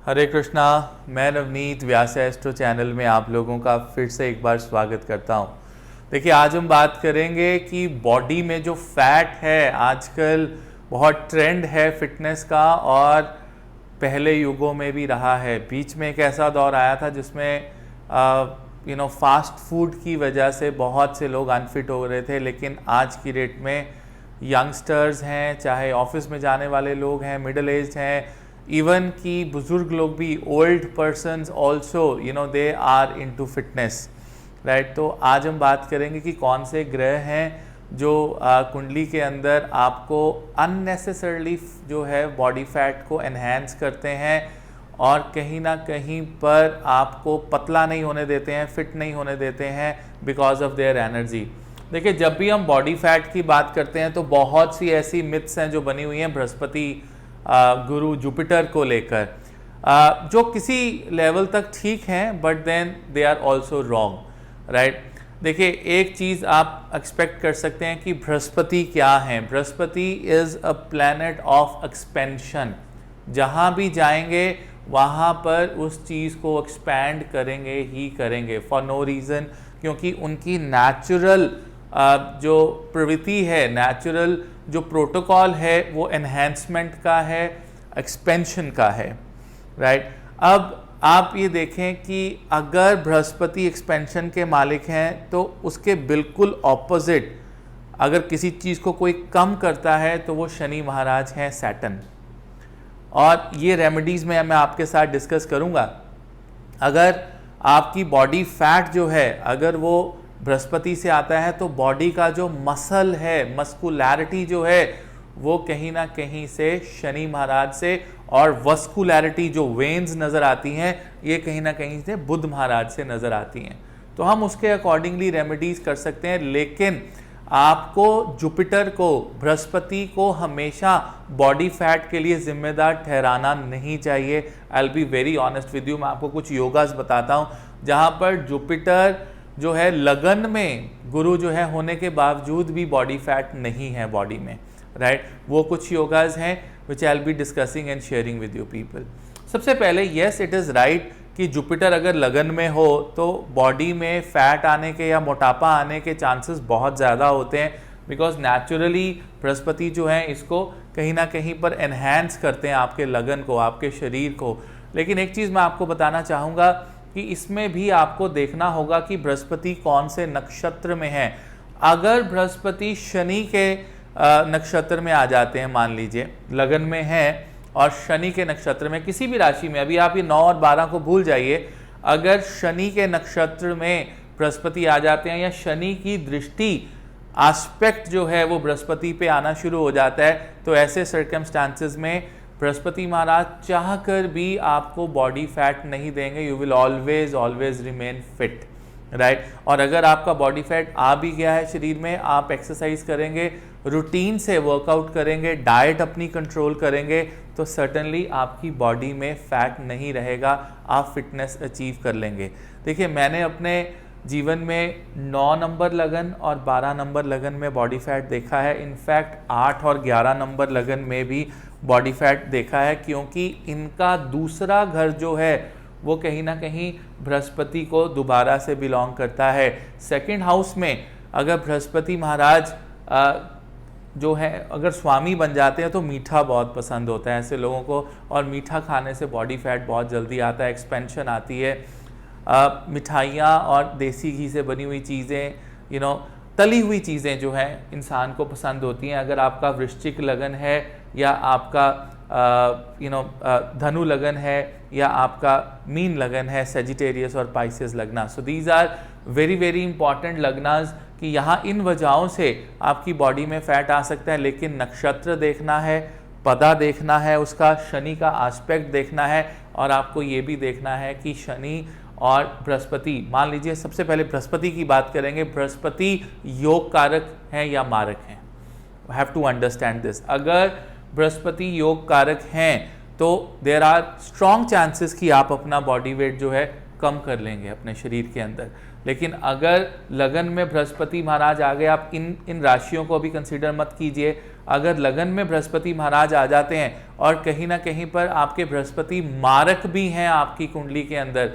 हरे कृष्णा। मैं नवनीत व्यास astro channel में आप लोगों का फिर से एक बार स्वागत करता हूं। देखिए, आज हम बात करेंगे कि बॉडी में जो फैट है, आजकल बहुत ट्रेंड है फिटनेस का और पहले युगों में भी रहा है। बीच में एक ऐसा दौर आया था जिसमें फास्ट फूड की वजह से बहुत से लोग अनफिट हो रहे थे, लेकिन आज की डेट में यंगस्टर्स हैं, चाहे ऑफिस में जाने वाले लोग हैं, मिडिल एज हैं, इवन कि बुजुर्ग लोग भी, old persons also they are into fitness, right. तो आज हम बात करेंगे कि कौन से ग्रह हैं जो कुंडली के अंदर आपको अननेसेसरली जो है बॉडी फैट को एनहेंस करते हैं और कहीं ना कहीं पर आपको पतला नहीं होने देते हैं, फिट नहीं होने देते हैं बिकॉज ऑफ देयर एनर्जी। देखिए, जब भी हम बॉडी फैट की बात करते हैं तो बहुत सी ऐसी मिथ्स हैं जो बनी हुई हैं बृहस्पति, गुरु, जुपिटर को लेकर, जो किसी लेवल तक ठीक हैं but then they are also wrong, right. देखिए, एक चीज़ आप एक्सपेक्ट कर सकते हैं कि बृहस्पति क्या है। Brihaspati is a planet of expansion. जहाँ भी जाएंगे वहाँ पर उस चीज़ को एक्सपैंड करेंगे ही करेंगे फॉर नो रीज़न, क्योंकि उनकी नेचुरल जो प्रवृत्ति है, नेचुरल जो प्रोटोकॉल है, वो एनहेंसमेंट का है, एक्सपेंशन का है, राइट। अब आप ये देखें कि अगर बृहस्पति एक्सपेंशन के मालिक हैं तो उसके बिल्कुल ऑपोजिट अगर किसी चीज़ को कोई कम करता है तो वो शनि महाराज हैं, सैटर्न। और ये रेमेडीज़ में मैं आपके साथ डिस्कस करूँगा। अगर आपकी बॉडी फैट जो है, अगर वो बृहस्पति से आता है तो बॉडी का जो मसल है, मस्कुलैरिटी जो है, वो कहीं ना कहीं से शनि महाराज से, और वस्कुलैरिटी जो वेन्स नज़र आती हैं, ये कहीं ना कहीं से बुध महाराज से नज़र आती हैं। तो हम उसके अकॉर्डिंगली रेमेडीज़ कर सकते हैं, लेकिन आपको जुपिटर को, बृहस्पति को हमेशा बॉडी फैट के लिए जिम्मेदार ठहराना नहीं चाहिए। आई will be very honest with you. मैं आपको कुछ योगास बताता हूँ जहाँ पर जुपिटर जो है लगन में, गुरु जो है होने के बावजूद भी बॉडी फैट नहीं है बॉडी में, राइट। वो कुछ योगास हैं which I will be discussing and sharing with you people. सबसे पहले, येस इट इज़ राइट कि जुपिटर अगर लगन में हो तो बॉडी में फैट आने के या मोटापा आने के चांसेस बहुत ज़्यादा होते हैं, बिकॉज नेचुरली बृहस्पति जो है इसको कहीं ना कहीं पर एनहेंस करते हैं, आपके लगन को, आपके शरीर को। लेकिन एक चीज़ मैं आपको बताना चाहूँगा कि इसमें भी आपको देखना होगा कि बृहस्पति कौन से नक्षत्र में है। अगर बृहस्पति शनि के नक्षत्र में आ जाते हैं, मान लीजिए लगन में है और शनि के नक्षत्र में, किसी भी राशि में, अभी आप ये 9 और 12 को भूल जाइए, अगर शनि के नक्षत्र में बृहस्पति आ जाते हैं या शनि की दृष्टि, एस्पेक्ट जो है वो बृहस्पति पे आना शुरू हो जाता है, तो ऐसे सर्कमस्टांसेस में बृहस्पति महाराज चाह कर भी आपको बॉडी फैट नहीं देंगे। You will always remain fit, right. और अगर आपका बॉडी फैट आ भी गया है शरीर में, आप एक्सरसाइज करेंगे, रूटीन से वर्कआउट करेंगे, डाइट अपनी कंट्रोल करेंगे, तो सर्टनली आपकी बॉडी में फैट नहीं रहेगा, आप फिटनेस अचीव कर लेंगे। देखिए, मैंने अपने जीवन में 9 नंबर लगन और 12 नंबर लगन में बॉडी फैट देखा है। इनफैक्ट 8 और 11 नंबर लगन में भी बॉडी फैट देखा है, क्योंकि इनका दूसरा घर जो है वो कहीं ना कहीं बृहस्पति को दोबारा से बिलोंग करता है। सेकंड हाउस में अगर बृहस्पति महाराज जो है अगर स्वामी बन जाते हैं तो मीठा बहुत पसंद होता है ऐसे लोगों को, और मीठा खाने से बॉडी फैट बहुत जल्दी आता है, एक्सपेंशन आती है। मिठाइयाँ और देसी घी से बनी हुई चीज़ें, तली हुई चीज़ें जो हैं इंसान को पसंद होती हैं। अगर आपका वृश्चिक लगन है या आपका धनु लगन है या आपका मीन लगन है, सेजिटेरियस और पाइसेस लगना, so these are very very important lagnas कि यहाँ इन वजहों से आपकी बॉडी में फैट आ सकता है। लेकिन नक्षत्र देखना है, पदा देखना है, उसका शनि का एस्पेक्ट देखना है, और आपको ये भी देखना है कि शनि और बृहस्पति, मान लीजिए सबसे पहले बृहस्पति की बात करेंगे, बृहस्पति योग कारक हैं या मारक हैं। Have to understand this. अगर बृहस्पति योग कारक हैं तो देयर आर स्ट्रॉन्ग चांसेस कि आप अपना बॉडी वेट जो है कम कर लेंगे अपने शरीर के अंदर। लेकिन अगर लगन में बृहस्पति महाराज आ गए, आप इन राशियों को भी कंसिडर मत कीजिए। अगर लगन में बृहस्पति महाराज आ जाते हैं और कहीं ना कहीं पर आपके बृहस्पति मारक भी हैं आपकी कुंडली के अंदर,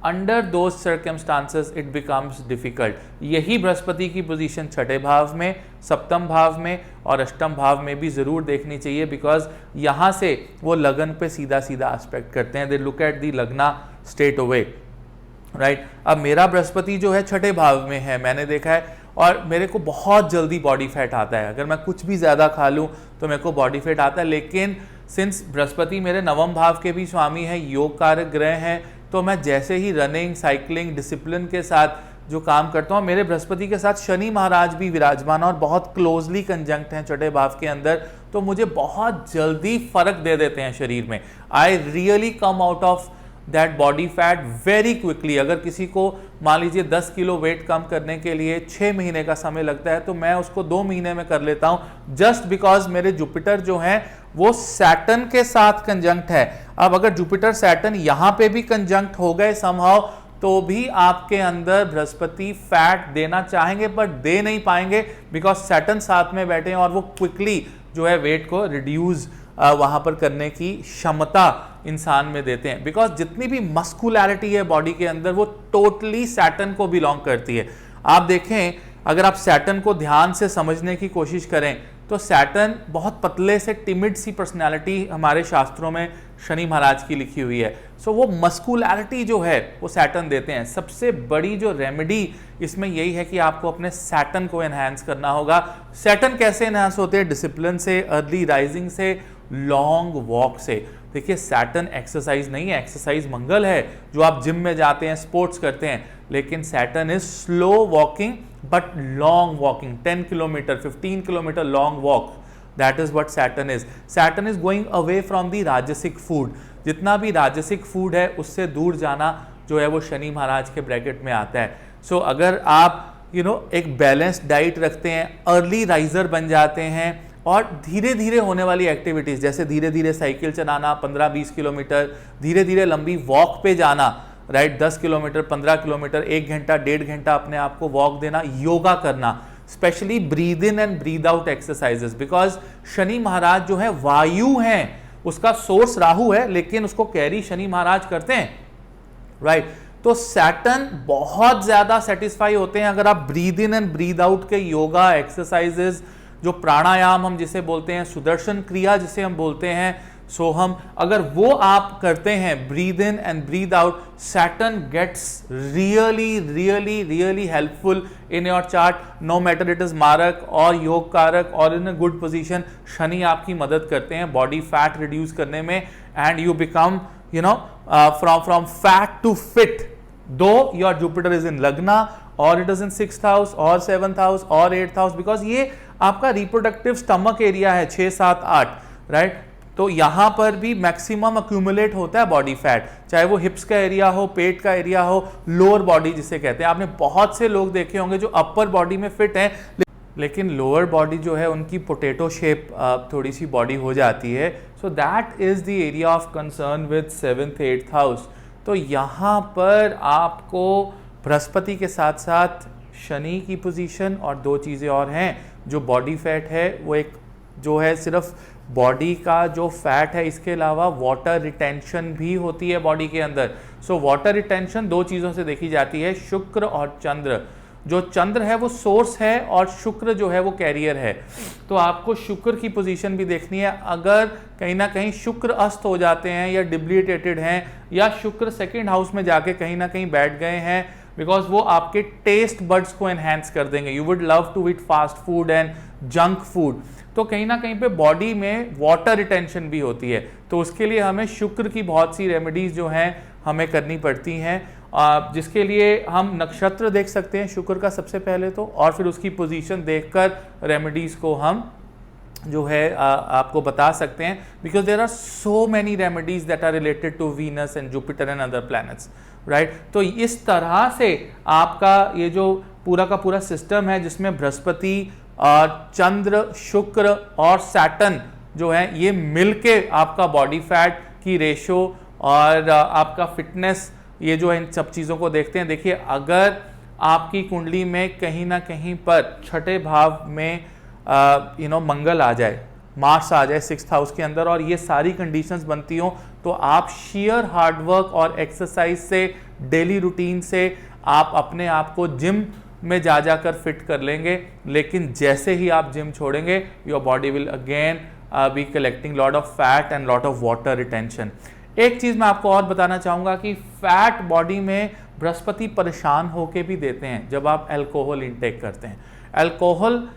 under those circumstances it becomes difficult. यही बृहस्पति की पोजीशन छठे भाव में, सप्तम भाव में और अष्टम भाव में भी ज़रूर देखनी चाहिए, बिकॉज यहाँ से वो लगन पे सीधा सीधा एस्पेक्ट करते हैं। दे लुक एट दी लगना स्ट्रेट अवे, राइट। अब मेरा बृहस्पति जो है छठे भाव में है, मैंने देखा है, और मेरे को बहुत जल्दी बॉडी फैट आता है। अगर मैं कुछ भी ज़्यादा खा लूँ तो मेरे को बॉडी फैट आता है, लेकिन सिंस बृहस्पति मेरे नवम भाव के भी स्वामी है, योग कारक ग्रह हैं, तो मैं जैसे ही रनिंग, साइकिलिंग, डिसिप्लिन के साथ जो काम करता हूँ, मेरे बृहस्पति के साथ शनि महाराज भी विराजमान और बहुत क्लोजली कंजंक्ट हैं छठे भाव के अंदर, तो मुझे बहुत जल्दी फर्क दे देते हैं शरीर में। I really come out of that body fat very quickly. अगर किसी को मान लीजिए 10 किलो वेट कम करने के लिए 6 महीने का समय लगता है, तो मैं उसको 2 महीने में कर लेता हूं, जस्ट बिकॉज मेरे जुपिटर जो हैं वो सैटर्न के साथ कंजंक्ट है। अब अगर जुपिटर सैटर्न यहां पे भी कंजंक्ट हो गए समहाउ, तो भी आपके अंदर बृहस्पति फैट देना चाहेंगे पर दे नहीं पाएंगे, बिकॉज सैटर्न साथ में बैठे हैं और वो क्विकली जो है वेट को रिड्यूस वहां पर करने की क्षमता इंसान में देते हैं। बिकॉज जितनी भी मस्कुलैरिटी है बॉडी के अंदर वो टोटली सैटर्न को बिलोंग करती है। आप देखें, अगर आप सैटर्न को ध्यान से समझने की कोशिश करें तो सैटर्न बहुत पतले से टिमिड सी पर्सनैलिटी हमारे शास्त्रों में शनि महाराज की लिखी हुई है। सो वो मस्कुलैरिटी जो है वो सैटर्न देते हैं। सबसे बड़ी जो रेमेडी इसमें यही है कि आपको अपने सैटर्न को एनहांस करना होगा। सैटर्न कैसे एनहांस होते हैं? डिसिप्लिन से, अर्ली राइजिंग से, लॉन्ग वॉक से। देखिए, सैटर्न एक्सरसाइज नहीं है, एक्सरसाइज मंगल है जो आप जिम में जाते हैं, स्पोर्ट्स करते हैं, लेकिन Saturn is slow walking but long walking. 10 kilometre 15 kilometre long walk, that is what Saturn is. Saturn is going away from the राजसिक फूड। जितना भी राजसिक फूड है उससे दूर जाना जो है वो शनि महाराज के ब्रैकेट में आता है। सो अगर आप एक बैलेंस्ड डाइट रखते हैं, अर्ली राइजर बन जाते हैं और धीरे धीरे होने वाली एक्टिविटीज़, जैसे धीरे धीरे साइकिल चलाना 15-20 किलोमीटर, धीरे धीरे लंबी वॉक पे जाना, राइट, 10 किलोमीटर 15 किलोमीटर, 1 घंटा 1.5 घंटा अपने आप को वॉक देना, योगा करना, specially breathe in and breathe out exercises. Because Shani Maharaj जो है वायु हैं, उसका सोर्स राहु है, लेकिन उसको कैरी शनि महाराज करते हैं, राइट। तो सैटर्न बहुत ज्यादा सेटिस्फाई होते हैं अगर आप breathe in and breathe out के योगा एक्सरसाइजेस, जो प्राणायाम हम जिसे बोलते हैं, सुदर्शन क्रिया जिसे हम बोलते हैं, सो हम अगर वो आप करते हैं, breathe in and breathe out, Saturn gets really really really helpful in your chart, no matter it is मारक और योग कारक और in a good position. Shani आपकी मदद करते हैं बॉडी फैट रिड्यूस करने में, and you become from fat to fit, though your Jupiter is in lagna और it is in 6th house और 7th हाउस और 8th हाउस, बिकॉज ये आपका रिप्रोडक्टिव स्टमक एरिया है 6, 7, 8, राइट। तो यहां पर भी मैक्सिमम अक्यूमुलेट होता है बॉडी फैट, चाहे वो हिप्स का एरिया हो, पेट का एरिया हो, लोअर बॉडी जिसे कहते हैं। आपने बहुत से लोग देखे होंगे जो अपर बॉडी में फिट हैं, लेकिन लोअर बॉडी जो है उनकी पोटैटो शेप थोड़ी सी बॉडी हो जाती है। So that is the area of concern with 7th, 8th house. तो यहाँ पर आपको बृहस्पति के साथ साथ शनि की पोजीशन और 2 चीज़ें और हैं। जो बॉडी फैट है वो एक जो है सिर्फ बॉडी का जो फैट है, इसके अलावा वाटर रिटेंशन भी होती है बॉडी के अंदर। सो वाटर रिटेंशन 2 चीज़ों से देखी जाती है, शुक्र और चंद्र। जो चंद्र है वो सोर्स है और शुक्र जो है वो कैरियर है। तो आपको शुक्र की पोजीशन भी देखनी है। अगर कहीं ना कहीं शुक्र अस्त हो जाते हैं या डिब्लिटेटेड हैं, या शुक्र 2nd हाउस में जाके कहीं ना कहीं बैठ गए हैं, बिकॉज वो आपके टेस्ट बड्स को एनहेंस कर देंगे। You would love to eat fast food and junk food, तो कहीं ना कहीं पे बॉडी में वाटर रिटेंशन भी होती है। तो उसके लिए हमें शुक्र की बहुत सी रेमेडीज जो हैं हमें करनी पड़ती हैं, जिसके लिए हम नक्षत्र देख सकते हैं शुक्र का सबसे पहले तो, और फिर उसकी पोजीशन देखकर रेमेडीज को हम जो है आपको बता सकते हैं। Because there are so many remedies that are related to Venus and Jupiter and other planets, right. तो इस तरह से आपका ये जो पूरा का पूरा सिस्टम है, जिसमें बृहस्पति, चंद्र, शुक्र और सैटर्न जो है ये मिलके आपका बॉडी फैट की रेशो और आपका फिटनेस, ये जो है इन सब चीज़ों को देखते हैं। देखिए, अगर आपकी कुंडली में कहीं ना कहीं पर 6ठे भाव में मंगल आ जाए, मार्स आ जाए 6th हाउस के अंदर और ये सारी कंडीशंस बनती हो, तो आप शेयर हार्डवर्क और एक्सरसाइज से, डेली रूटीन से आप अपने आप को जिम में जा जाकर फिट कर लेंगे। लेकिन जैसे ही आप जिम छोड़ेंगे, your body will again be collecting lot of fat and lot of water retention. एक चीज़ मैं आपको और बताना चाहूँगा कि फैट बॉडी में बृहस्पति परेशान होके भी देते हैं जब आप अल्कोहल इंटेक करते हैं। अल्कोहल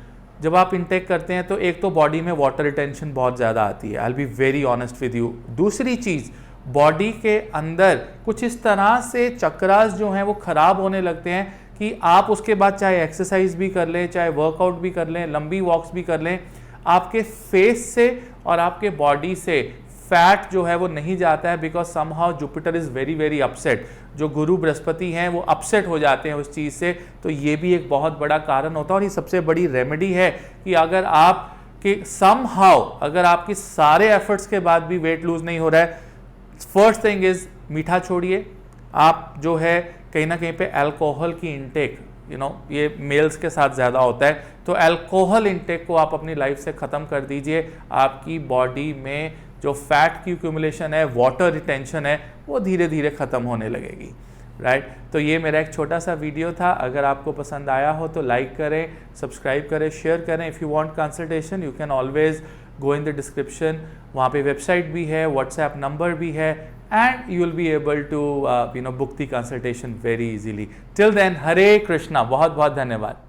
जब आप इंटेक करते हैं तो एक तो बॉडी में वाटर रिटेंशन बहुत ज़्यादा आती है, आई will be very honest with you. दूसरी चीज़, बॉडी के अंदर कुछ इस तरह से चक्रास जो हैं वो ख़राब होने लगते हैं कि आप उसके बाद चाहे एक्सरसाइज भी कर लें, चाहे वर्कआउट भी कर लें, लंबी वॉक्स भी कर लें, आपके फेस से और आपके बॉडी से फैट जो है वो नहीं जाता है, because somehow Jupiter is very very upset. जो गुरु बृहस्पति हैं वो अपसेट हो जाते हैं उस चीज़ से, तो ये भी एक बहुत बड़ा कारण होता है। और ये सबसे बड़ी रेमेडी है कि अगर आप कि समहाउ अगर आपकी सारे एफर्ट्स के बाद भी वेट लूज नहीं हो रहा है, फर्स्ट थिंग इज मीठा छोड़िए। आप जो है कहीं ना कहीं पे अल्कोहल की इंटेक, ये मेल्स के साथ ज़्यादा होता है, तो अल्कोहल इंटेक को आप अपनी लाइफ से ख़त्म कर दीजिए। आपकी बॉडी में जो फैट की एक्यूमुलेशन है, वाटर रिटेंशन है, वो धीरे धीरे ख़त्म होने लगेगी, राइट। तो ये मेरा एक छोटा सा वीडियो था। अगर आपको पसंद आया हो तो लाइक करें, सब्सक्राइब करें, शेयर करें। If you want consultation you can always go in the description, वहाँ पे वेबसाइट भी है, व्हाट्सएप नंबर भी है, and you will be able to book the consultation very easily. Till then, Hare Krishna, बहुत बहुत धन्यवाद।